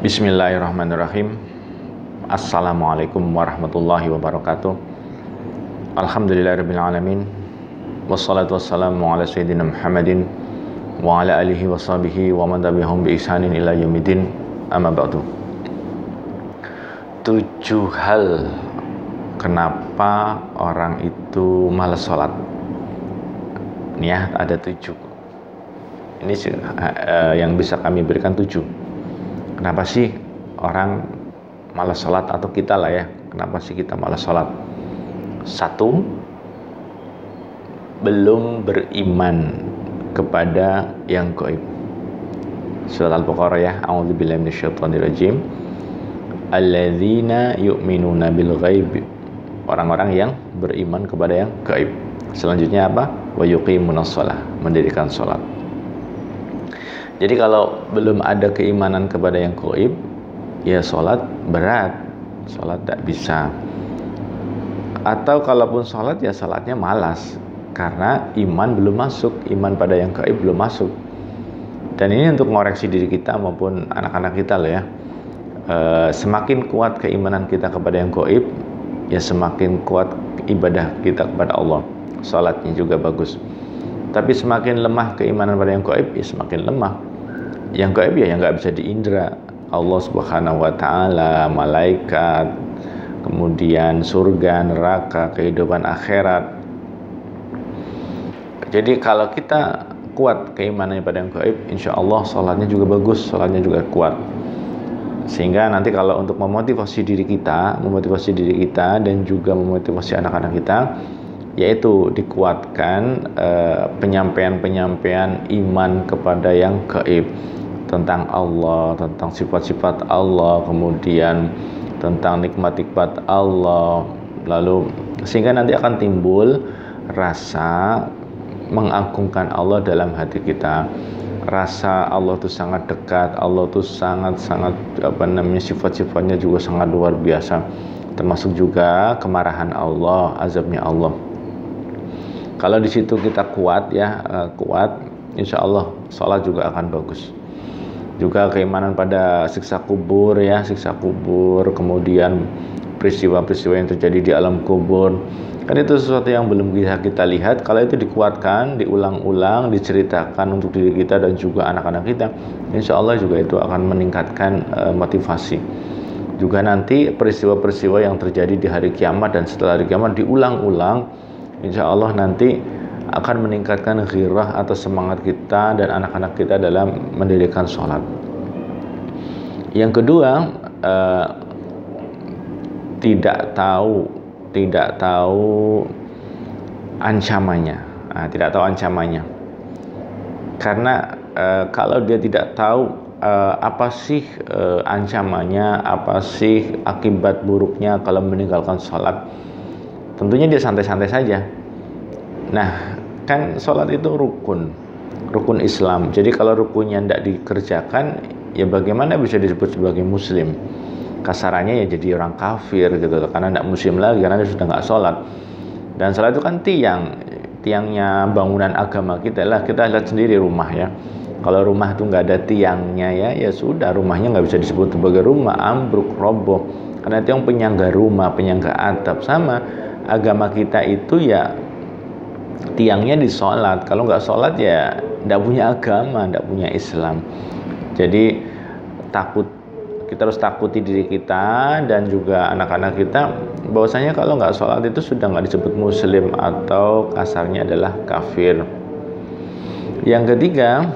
Bismillahirrahmanirrahim. Assalamualaikum warahmatullahi wabarakatuh. Alhamdulillahirrabbilalamin. Wassalatu wassalamu ala sayyidina Muhammadin wa ala alihi wa sahbihi wa man tabi'ahum bi ihsanin ila yaumidin. Amma ba'du. 7 hal kenapa orang itu malas sholat. Ini ya, ada 7. Ini yang bisa kami berikan 7. Kenapa sih orang malas sholat, atau kita lah ya, kenapa sih kita malas sholat? 1, belum beriman kepada yang gaib. Surat Al-Baqarah ya, a'udzubillahi minasyaitonirrajim. Alladzina yu'minuna bil ghaib. Orang-orang yang beriman kepada yang gaib. Selanjutnya apa? Wa yuqimunas shalah, mendirikan sholat. Jadi kalau belum ada keimanan kepada yang gaib, ya sholat berat, sholat tak bisa. Atau kalaupun sholat, ya sholatnya malas, karena iman belum masuk, iman pada yang gaib belum masuk. Dan ini untuk mengoreksi diri kita maupun anak-anak kita loh ya. Semakin kuat keimanan kita kepada yang gaib, ya semakin kuat ibadah kita kepada Allah. Sholatnya juga bagus. Tapi semakin lemah keimanan pada yang gaib, ya semakin lemah. Yang gaib ya yang nggak bisa diindra. Allah Subhanahu wa Ta'ala, malaikat, kemudian surga, neraka, kehidupan akhirat. Jadi kalau kita kuat keimanannya pada yang gaib, insya Allah sholatnya juga bagus, sholatnya juga kuat. Sehingga nanti kalau untuk memotivasi diri kita dan juga memotivasi anak-anak kita, yaitu dikuatkan penyampaian iman kepada yang gaib, tentang Allah, tentang sifat-sifat Allah, kemudian tentang nikmat-nikmat Allah, lalu sehingga nanti akan timbul rasa mengagungkan Allah dalam hati kita, rasa Allah itu sangat dekat, Allah itu sangat sifat-sifatnya juga sangat luar biasa, termasuk juga kemarahan Allah, azabnya Allah. Kalau di situ kita kuat ya, insya Allah sholat juga akan bagus. Juga keimanan pada siksa kubur ya, kemudian peristiwa-peristiwa yang terjadi di alam kubur. Kan itu sesuatu yang belum bisa kita lihat. Kalau itu dikuatkan, diulang-ulang, diceritakan untuk diri kita dan juga anak-anak kita, insya Allah juga itu akan meningkatkan motivasi. Juga nanti peristiwa-peristiwa yang terjadi di hari kiamat dan setelah hari kiamat diulang-ulang, insya Allah nanti akan meningkatkan ghirah atau semangat kita dan anak-anak kita dalam mendirikan sholat. Yang kedua, tidak tahu ancamannya. Tidak tahu ancamannya. Karena kalau dia tidak tahu apa sih ancamannya, apa sih akibat buruknya kalau meninggalkan sholat, tentunya dia santai-santai saja. Nah, kan sholat itu rukun Islam. Jadi kalau rukunnya tidak dikerjakan, ya bagaimana bisa disebut sebagai muslim? Kasarannya ya jadi orang kafir gitu loh, karena tidak muslim lagi, karena dia sudah nggak sholat. Dan sholat itu kan tiangnya bangunan agama kita lah. Kita lihat sendiri rumah ya. Kalau rumah itu nggak ada tiangnya ya sudah, rumahnya nggak bisa disebut sebagai rumah, ambruk, roboh. Karena itu yang penyangga rumah, penyangga atap. Sama agama kita itu ya tiangnya di sholat. Kalau nggak sholat ya nggak punya agama, nggak punya Islam. Jadi kita harus takuti diri kita dan juga anak-anak kita bahwasanya kalau nggak sholat itu sudah nggak disebut muslim, atau kasarnya adalah kafir. Yang ketiga,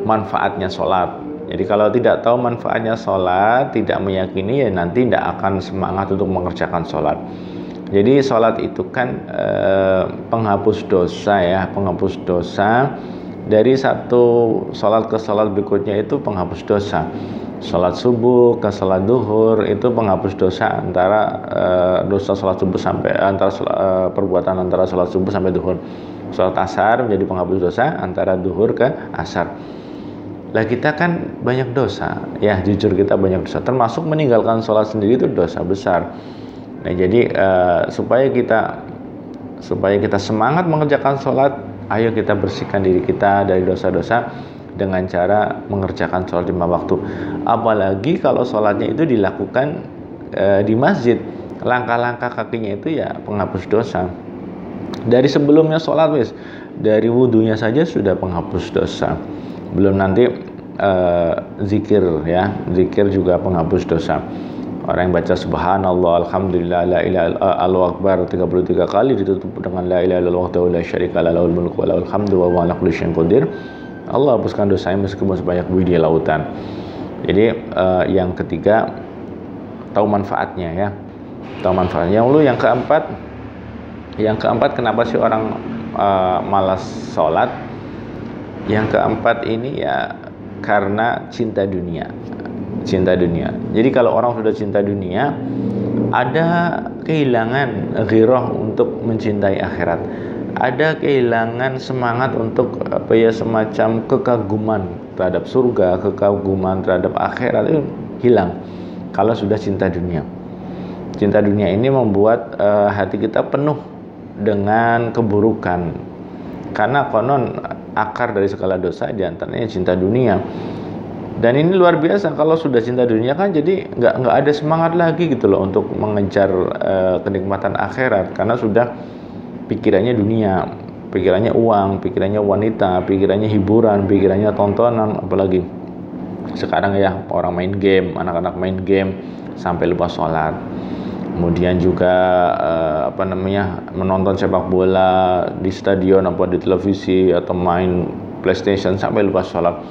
manfaatnya sholat. Jadi kalau tidak tahu manfaatnya sholat, tidak meyakini, ya nanti tidak akan semangat untuk mengerjakan sholat. Jadi sholat itu kan penghapus dosa ya, penghapus dosa. Dari satu sholat ke sholat berikutnya itu penghapus dosa. Sholat subuh ke sholat duhur itu penghapus dosa antara dosa sholat subuh sampai perbuatan antara sholat subuh sampai duhur. Sholat asar menjadi penghapus dosa antara duhur ke asar. Lah kita kan banyak dosa ya, jujur kita banyak dosa, termasuk meninggalkan sholat sendiri itu dosa besar. Nah jadi supaya kita semangat mengerjakan sholat, ayo kita bersihkan diri kita dari dosa-dosa dengan cara mengerjakan sholat 5 waktu. Apalagi kalau sholatnya itu dilakukan di masjid, langkah-langkah kakinya itu ya penghapus dosa. Dari sebelumnya sholat dari wudhunya saja sudah penghapus dosa. Belum nanti zikir ya, zikir juga penghapus dosa. Orang yang baca subhanallah, alhamdulillah, la ilaha illallah, Allahu akbar 33 kali ditutup dengan la ilaha illallah wahdahu la syarika lahu, lahul mulku wa lahul hamdu wa huwa ala kulli syai'in qadir. Allah hapuskan dosanya meskipun sebanyak buih di lautan. Jadi yang ketiga, tahu manfaatnya ya. Tahu manfaatnya. Yang keempat kenapa sih orang malas sholat? Yang keempat ini ya karena cinta dunia. Cinta dunia. Jadi kalau orang sudah cinta dunia, ada kehilangan ghirah untuk mencintai akhirat. Ada kehilangan semangat untuk semacam kekaguman terhadap surga, kekaguman terhadap akhirat itu hilang kalau sudah cinta dunia. Cinta dunia ini membuat hati kita penuh dengan keburukan. Karena konon akar dari segala dosa diantaranya cinta dunia. Dan ini luar biasa, kalau sudah cinta dunia kan jadi nggak ada semangat lagi gitu loh untuk mengejar kenikmatan akhirat, karena sudah pikirannya dunia, pikirannya uang, pikirannya wanita, pikirannya hiburan, pikirannya tontonan. Apalagi sekarang ya orang main game, anak-anak main game sampai lupa sholat. Kemudian juga menonton sepak bola di stadion atau di televisi, atau main PlayStation sampai lupa sholat.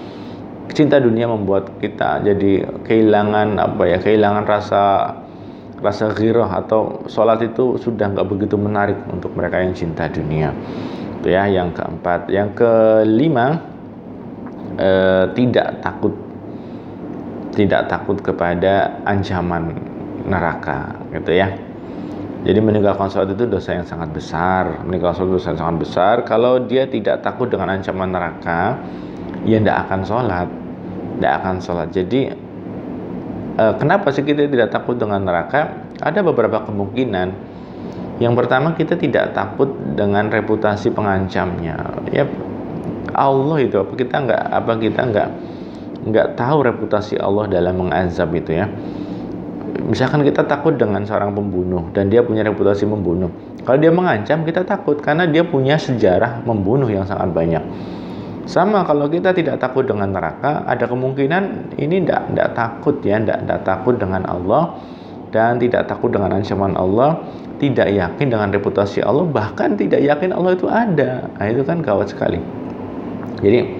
Cinta dunia membuat kita jadi kehilangan rasa ghirah, atau sholat itu sudah nggak begitu menarik untuk mereka yang cinta dunia. Itu ya yang keempat. Yang kelima, tidak takut kepada ancaman neraka, gitu ya. Jadi meninggalkan sholat itu dosa yang sangat besar. Kalau dia tidak takut dengan ancaman neraka, ya tidak akan sholat. Jadi kenapa sih kita tidak takut dengan neraka? Ada beberapa kemungkinan. Yang pertama, kita tidak takut dengan reputasi pengancamnya. Ya Allah itu kita nggak tahu reputasi Allah dalam mengazab itu ya. Misalkan kita takut dengan seorang pembunuh dan dia punya reputasi membunuh. Kalau dia mengancam, kita takut karena dia punya sejarah membunuh yang sangat banyak. Sama kalau kita tidak takut dengan neraka, ada kemungkinan ini tidak takut dengan Allah, dan tidak takut dengan ancaman Allah, tidak yakin dengan reputasi Allah, bahkan tidak yakin Allah itu ada. Nah, itu kan gawat sekali. Jadi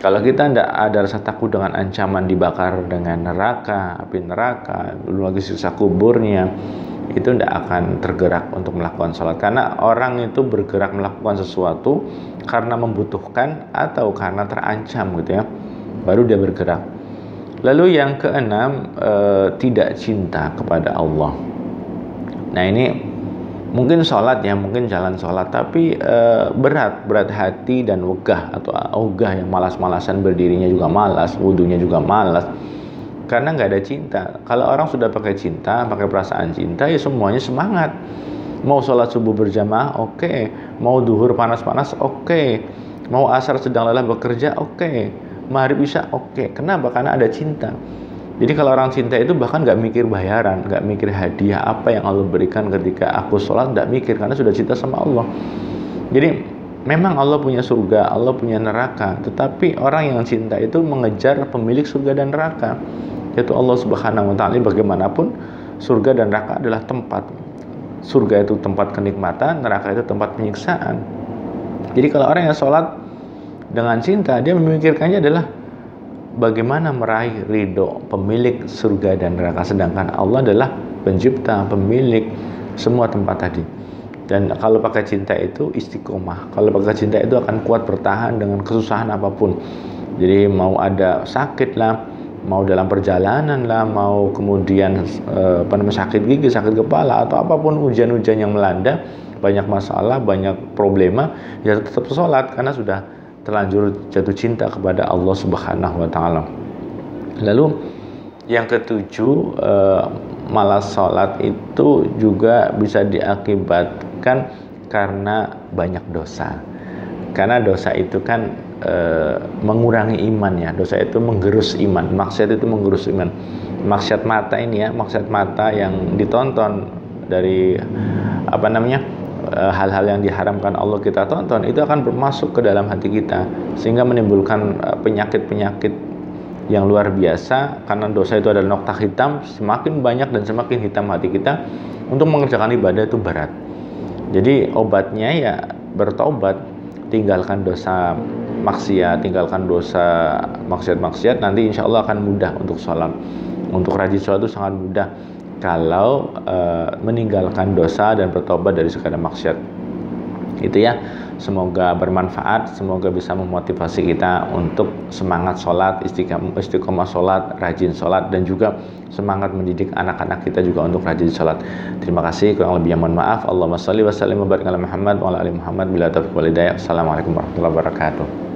kalau kita tidak ada rasa takut dengan ancaman dibakar dengan api neraka, belum lagi siksa kuburnya, itu tidak akan tergerak untuk melakukan sholat. Karena orang itu bergerak melakukan sesuatu karena membutuhkan atau karena terancam gitu ya, baru dia bergerak. Lalu yang keenam, tidak cinta kepada Allah. Nah ini mungkin sholat ya, mungkin jalan sholat, tapi berat hati dan ogah yang malas-malasan, berdirinya juga malas, wudunya juga malas, karena nggak ada cinta. Kalau orang sudah pakai cinta, pakai perasaan cinta, ya semuanya semangat. Mau sholat subuh berjamaah, oke. Mau duhur panas-panas, oke. Mau asar sedang lelah bekerja, oke. Maghrib isya, oke. Kenapa? Karena ada cinta. Jadi kalau orang cinta itu bahkan nggak mikir bayaran, nggak mikir hadiah apa yang Allah berikan ketika aku sholat, nggak mikir, karena sudah cinta sama Allah. Jadi memang Allah punya surga, Allah punya neraka, tetapi orang yang cinta itu mengejar pemilik surga dan neraka, yaitu Allah Subhanahu wa Ta'ala. Bagaimanapun surga dan neraka adalah tempat. Surga itu tempat kenikmatan, neraka itu tempat penyiksaan. Jadi kalau orang yang sholat dengan cinta, dia memikirkannya adalah bagaimana meraih ridho pemilik surga dan neraka, sedangkan Allah adalah pencipta, pemilik semua tempat tadi. Dan kalau pakai cinta itu istiqomah. Kalau pakai cinta itu akan kuat bertahan dengan kesusahan apapun. Jadi mau ada sakit lah, mau dalam perjalanan lah, mau kemudian sakit gigi, sakit kepala, atau apapun hujan-hujan yang melanda, banyak masalah, banyak problema, ya tetap sholat karena sudah terlanjur jatuh cinta kepada Allah Subhanahu wa Ta'ala. Lalu yang ketujuh, malas sholat itu juga bisa diakibatkan karena banyak dosa. Karena dosa itu kan mengurangi iman ya. Dosa itu menggerus iman, maksiat itu menggerus iman. Maksiat mata ini ya, maksiat mata yang ditonton dari hal-hal yang diharamkan Allah kita tonton, itu akan masuk ke dalam hati kita sehingga menimbulkan penyakit-penyakit yang luar biasa. Karena dosa itu adalah noktah hitam, semakin banyak dan semakin hitam hati kita, untuk mengerjakan ibadah itu berat. Jadi obatnya ya bertobat, tinggalkan dosa maksiat, tinggalkan dosa maksiat-maksiat, nanti insya Allah akan mudah untuk sholat. Untuk rajin sholat itu sangat mudah kalau meninggalkan dosa dan bertobat dari segala maksiat. Itu ya, semoga bermanfaat, semoga bisa memotivasi kita untuk semangat sholat, istiqomah sholat, rajin sholat, dan juga semangat mendidik anak-anak kita juga untuk rajin sholat. Terima kasih, kurang lebihnya mohon maaf. Allahumma shalli wa sallim wa barik ala Muhammad wa ala ali Muhammad bila taufiq wal hidayah. Assalamualaikum warahmatullahi wabarakatuh.